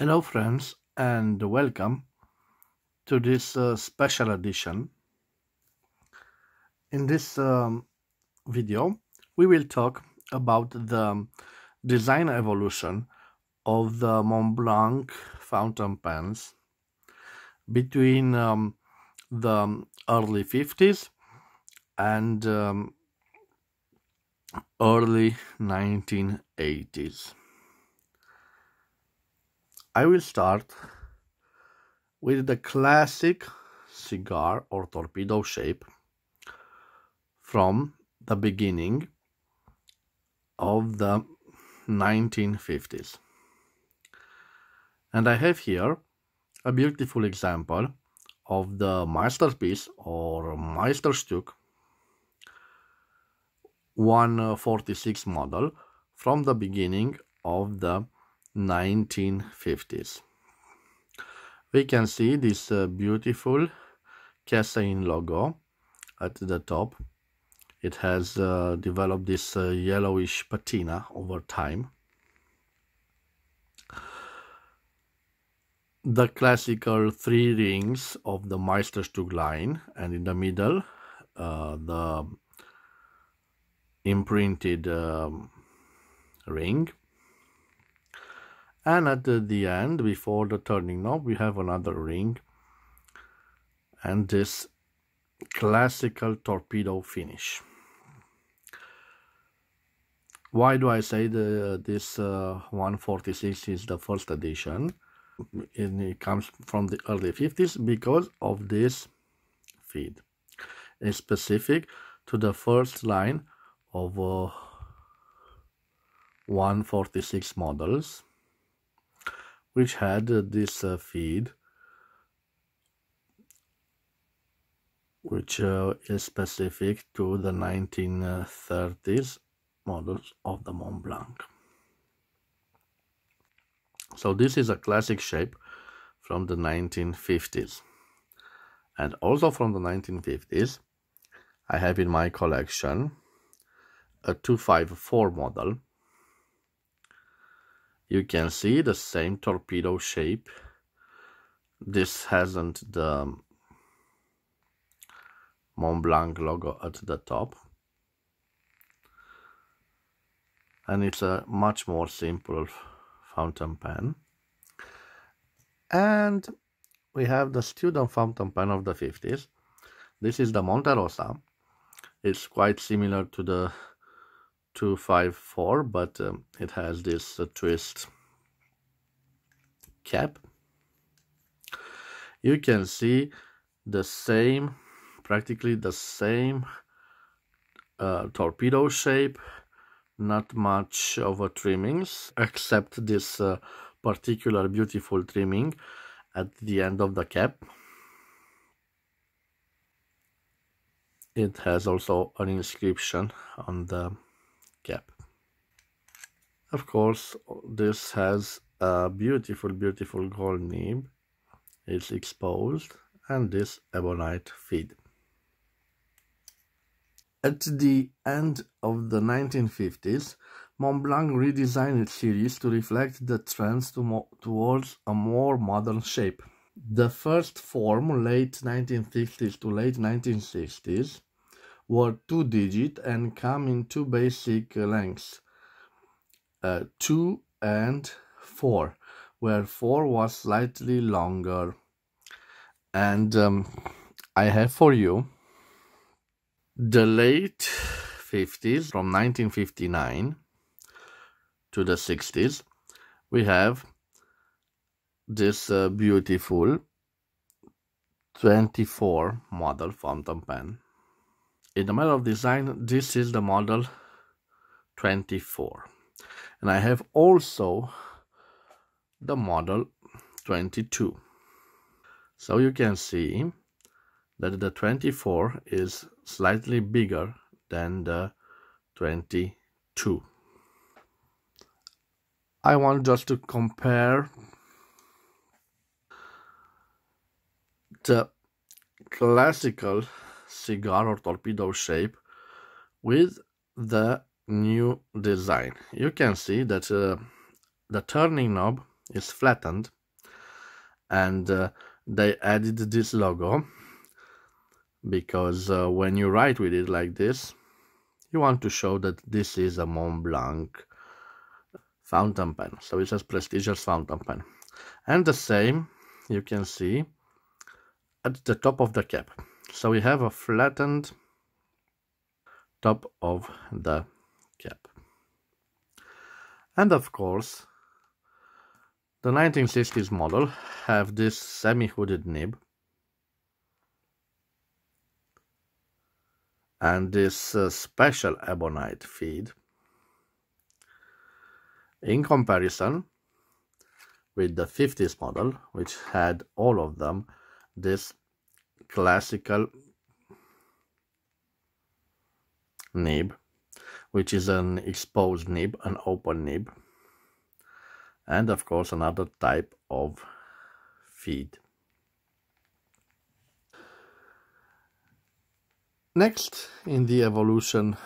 Hello, friends, and welcome to this special edition. In this video, we will talk about the design evolution of the Montblanc fountain pens between the early 50s and early 1980s. I will start with the classic cigar or torpedo shape from the beginning of the 1950s. And I have here a beautiful example of the Masterpiece or Meisterstück 146 model from the beginning of the 1950s. We can see this beautiful casein logo at the top. It has developed this yellowish patina over time. The classical three rings of the Meisterstück line, and in the middle the imprinted ring. And at the end, before the turning knob, we have another ring and this classical torpedo finish. Why do I say this 146 is the first edition? And it comes from the early 50s because of this feed. It's specific to the first line of 146 models, which had this feed, which is specific to the 1930s models of the Montblanc. So this is a classic shape from the 1950s. And also from the 1950s, I have in my collection a 254 model. You can see the same torpedo shape. This hasn't the Montblanc logo at the top. And it's a much more simple fountain pen. And we have the student fountain pen of the 50s. This is the Monte Rosa. It's quite similar to the 254, but it has this twist cap. You can see the same, practically the same torpedo shape, not much of a trimmings, except this particular beautiful trimming at the end of the cap. It has also an inscription on the cap. Of course, this has a beautiful gold nib. It's exposed, and this ebonite feed. At the end of the 1950s, Montblanc redesigned its series to reflect the trends towards a more modern shape. The first form, late 1950s to late 1960s, were 2-digit and come in two basic lengths, 2 and 4, where 4 was slightly longer. And I have for you the late 50s, from 1959 to the 60s. We have this beautiful 24 model fountain pen. In the matter of design, this is the model 24. And I have also the model 22. So you can see that the 24 is slightly bigger than the 22. I want just to compare the classical cigar or torpedo shape with the new design. You can see that the turning knob is flattened, and they added this logo because when you write with it like this, you want to show that this is a Montblanc fountain pen. So it says prestigious fountain pen. And the same you can see at the top of the cap. So we have a flattened top of the cap. And of course, the 1960s model have this semi-hooded nib and this special ebonite feed. In comparison with the 50s model, which had all of them this classical nib, which is an exposed nib, an open nib, and of course another type of feed. Next in the evolution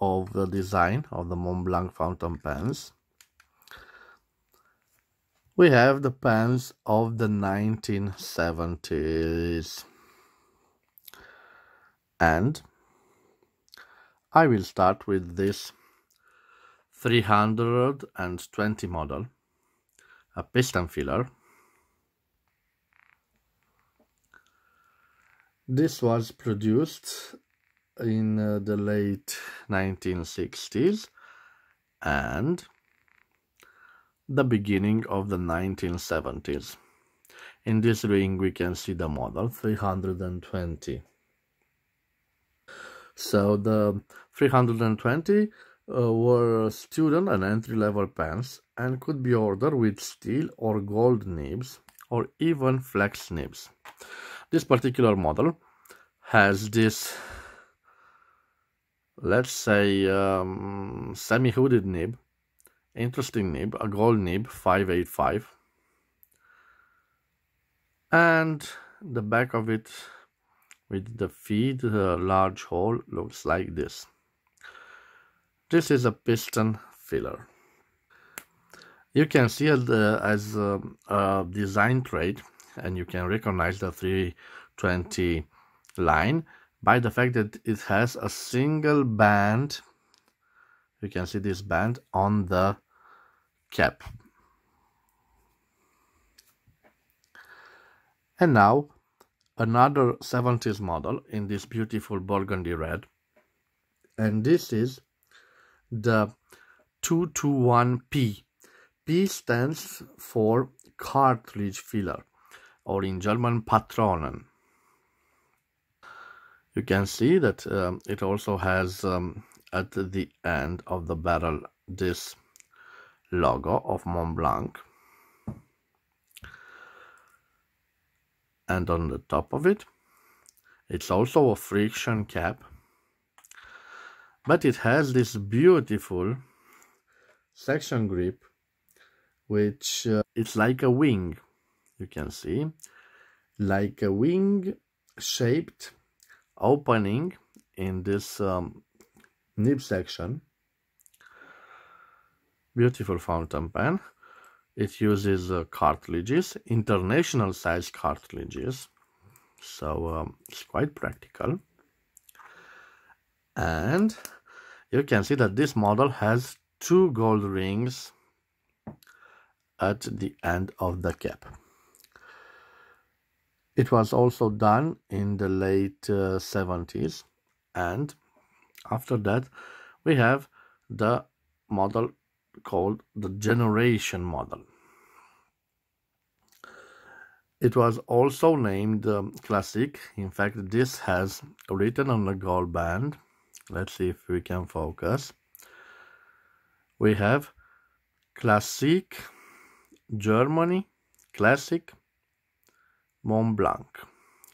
of the design of the Montblanc fountain pens, we have the pens of the 1970s, and I will start with this 320 model, a piston filler. This was produced in the late 1960s and the beginning of the 1970s. In this ring we can see the model 320. So the 320 were student and entry-level pens and could be ordered with steel or gold nibs or even flex nibs. This particular model has this, let's say, semi-hooded nib, interesting nib, a gold nib 585, and the back of it with the feed, a large hole, looks like this. This is a piston filler. You can see it as a design trait, and you can recognize the 320 line by the fact that it has a single band. You can see this band on the cap. And now another 70s model in this beautiful burgundy red, and this is the 221P. P stands for cartridge filler, or in German patronen. You can see that it also has at the end of the barrel this logo of Montblanc, and on the top of it it's also a friction cap, but it has this beautiful section grip which it's like a wing. You can see like a wing shaped opening in this nib section. Beautiful fountain pen. It uses cartridges, international size cartridges, so it's quite practical. And you can see that this model has 2 gold rings at the end of the cap. It was also done in the late 70s, and after that we have the model called the generation model. It was also named Classic. In fact, this has written on the gold band. Let's see if we can focus. We have Classic, Germany, Classic, Montblanc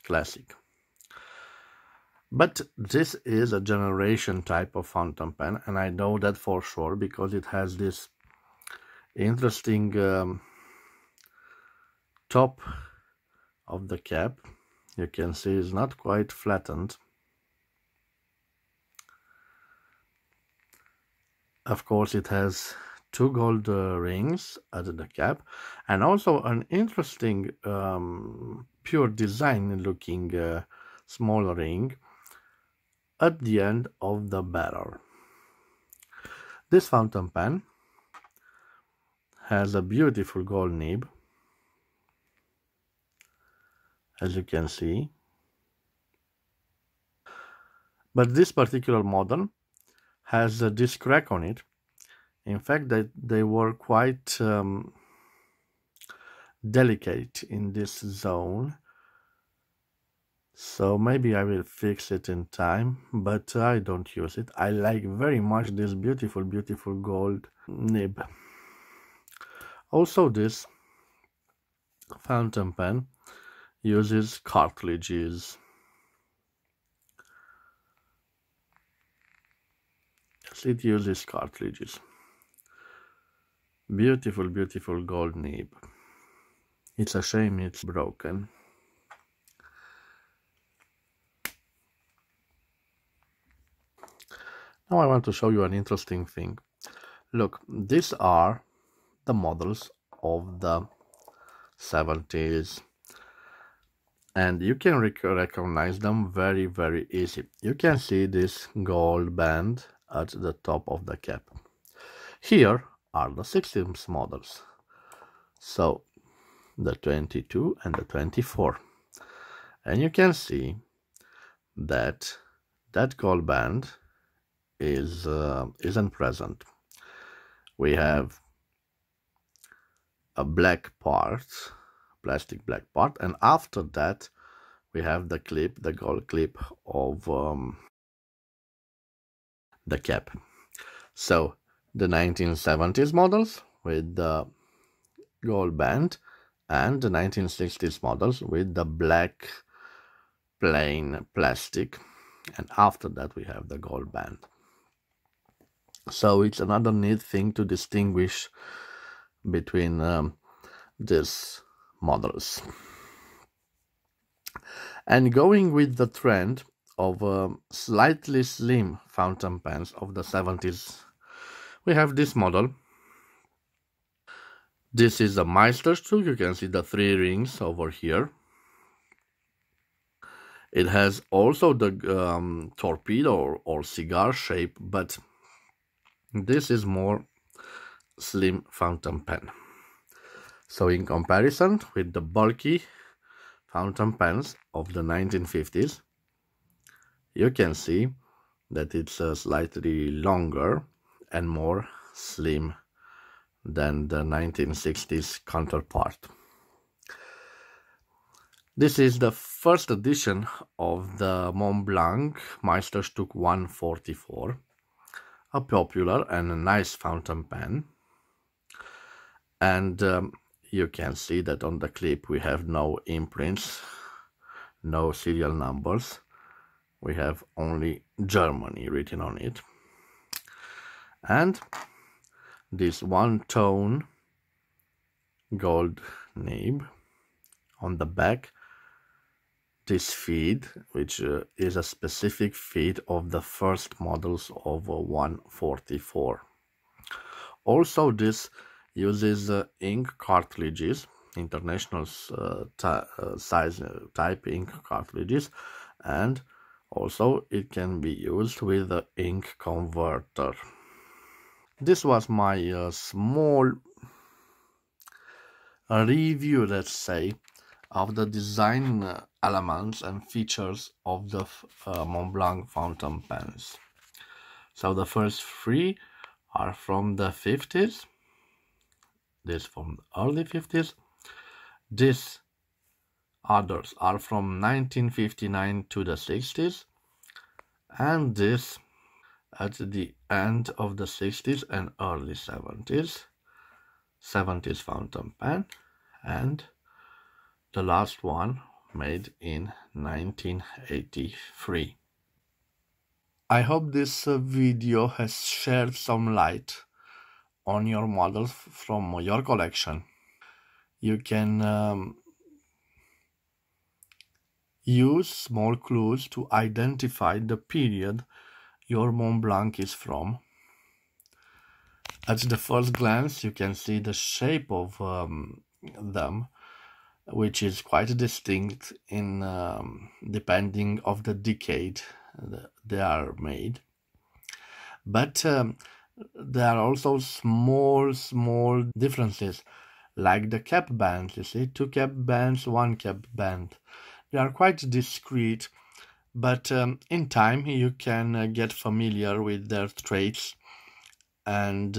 Classic. But this is a generation type of fountain pen, and I know that for sure because it has this interesting top of the cap. You can see it's not quite flattened. Of course, it has two gold rings at the cap, and also an interesting pure design looking small ring at the end of the barrel. This fountain pen has a beautiful gold nib, as you can see, but this particular model has this crack on it. In fact, they were quite delicate in this zone, so maybe I will fix it in time, but I don't use it. I like very much this beautiful gold nib. Also, this fountain pen uses cartridges. Yes, it uses cartridges. Beautiful gold nib. It's a shame it's broken. Now I want to show you an interesting thing. Look, these are the models of the 70s, and you can recognize them very easy. You can see this gold band at the top of the cap. Here are the 60s models, so the 22 and the 24, and you can see that that gold band isn't present. We have a black part, plastic black part, and after that we have the clip, the gold clip of the cap. So the 1970s models with the gold band, and the 1960s models with the black plain plastic, and after that we have the gold band. So it's another neat thing to distinguish between these models. And going with the trend of slightly slim fountain pens of the 70s, we have this model. This is a Meisterstück. You can see the 3 rings over here. It has also the torpedo or cigar shape, but this is more slim fountain pen. So in comparison with the bulky fountain pens of the 1950s, you can see that it's slightly longer and more slim than the 1960s counterpart. This is the first edition of the Montblanc Meisterstück 144, a popular and a nice fountain pen. And you can see that on the clip we have no imprints, no serial numbers. We have only Germany written on it. And this one-tone gold nib on the back, this feed, which is a specific feed of the first models of 144. Also, this uses ink cartridges, international size type ink cartridges, and also it can be used with the ink converter. This was my small review, let's say, of the design elements and features of the Montblanc fountain pens. So the first 3 are from the 50s, this from the early 50s, these others are from 1959 to the 60s, and this at the end of the 60s and early 70s fountain pen, and the last one made in 1983. I hope this video has shed some light on your models from your collection. You can use small clues to identify the period your Montblanc is from. At the first glance, you can see the shape of them, which is quite distinct in depending of the decade they are made. But there are also small differences, like the cap bands. You see, 2 cap bands, 1 cap band. They are quite discreet, but in time you can get familiar with their traits, and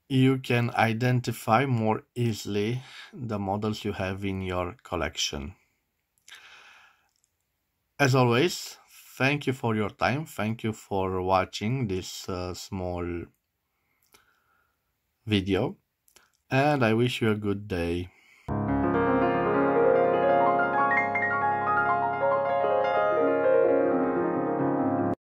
you can identify more easily the models you have in your collection. As always, thank you for your time. Thank you for watching this small video, and I wish you a good day.